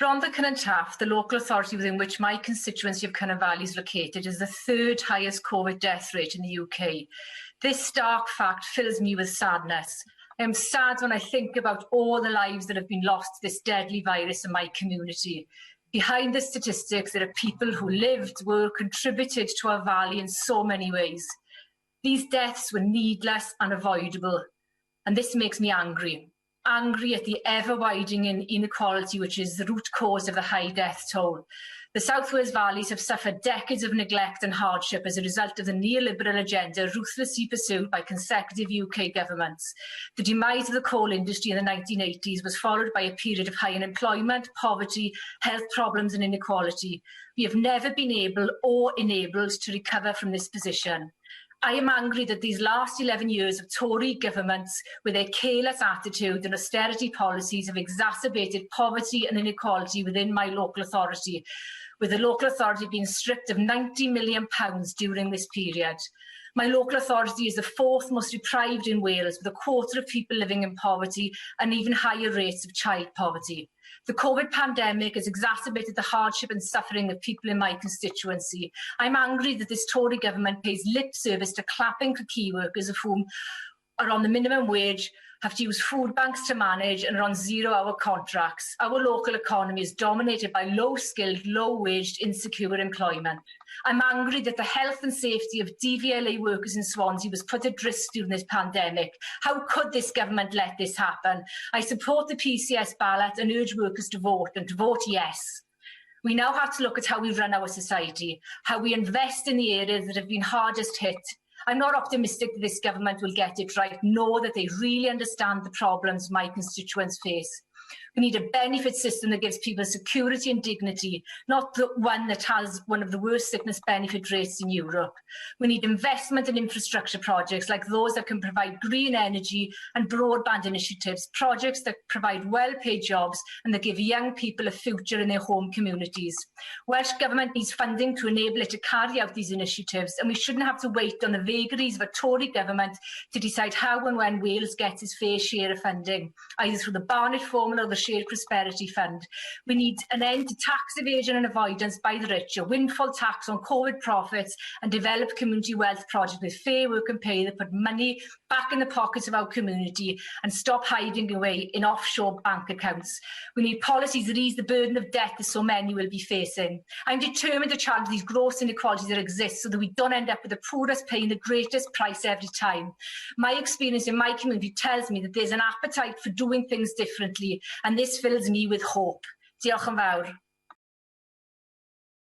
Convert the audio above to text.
Rhondda Cynon Taf, the local authority within which my constituency of Cynon Valley is located, is the third highest COVID death rate in the UK. This stark fact fills me with sadness. I am sad when I think about all the lives that have been lost to this deadly virus in my community. Behind the statistics, there are people who lived, worked, contributed to our valley in so many ways. These deaths were needless and avoidable, and this makes me angry. Angry at the ever-widening inequality which is the root cause of the high death toll. The South Wales valleys have suffered decades of neglect and hardship as a result of the neoliberal agenda ruthlessly pursued by consecutive UK governments. The demise of the coal industry in the 1980s was followed by a period of high unemployment, poverty, health problems and inequality. We have never been able or enabled to recover from this position. I am angry that these last 11 years of Tory governments, with their careless attitude and austerity policies, have exacerbated poverty and inequality within my local authority, with the local authority being stripped of £90 million during this period. My local authority is the fourth most deprived in Wales, with a quarter of people living in poverty and even higher rates of child poverty. The COVID pandemic has exacerbated the hardship and suffering of people in my constituency. I'm angry that this Tory government pays lip service to clapping for key workers, of whom are on the minimum wage, have to use food banks to manage and are on zero-hour contracts. Our local economy is dominated by low-skilled, low-waged, insecure employment. I'm angry that the health and safety of DVLA workers in Swansea was put at risk during this pandemic. How could this government let this happen? I support the PCS ballot and urge workers to vote, and to vote yes. We now have to look at how we run our society, how we invest in the areas that have been hardest hit. I'm not optimistic that this government will get it right, nor that they really understand the problems my constituents face. We need a benefit system that gives people security and dignity, not the one that has one of the worst sickness benefit rates in Europe. We need investment in infrastructure projects like those that can provide green energy and broadband initiatives, projects that provide well-paid jobs and that give young people a future in their home communities. Welsh Government needs funding to enable it to carry out these initiatives, and we shouldn't have to wait on the vagaries of a Tory government to decide how and when Wales gets its fair share of funding, either through the Barnett formula or the Shared Prosperity Fund. We need an end to tax evasion and avoidance by the rich, a windfall tax on COVID profits, and develop community wealth projects with fair work and pay that put money back in the pockets of our community and stop hiding away in offshore bank accounts. We need policies that ease the burden of debt that so many will be facing. I'm determined to challenge these gross inequalities that exist so that we don't end up with the poorest paying the greatest price every time. My experience in my community tells me that there's an appetite for doing things differently, and this fills me with hope. Diolch yn fawr.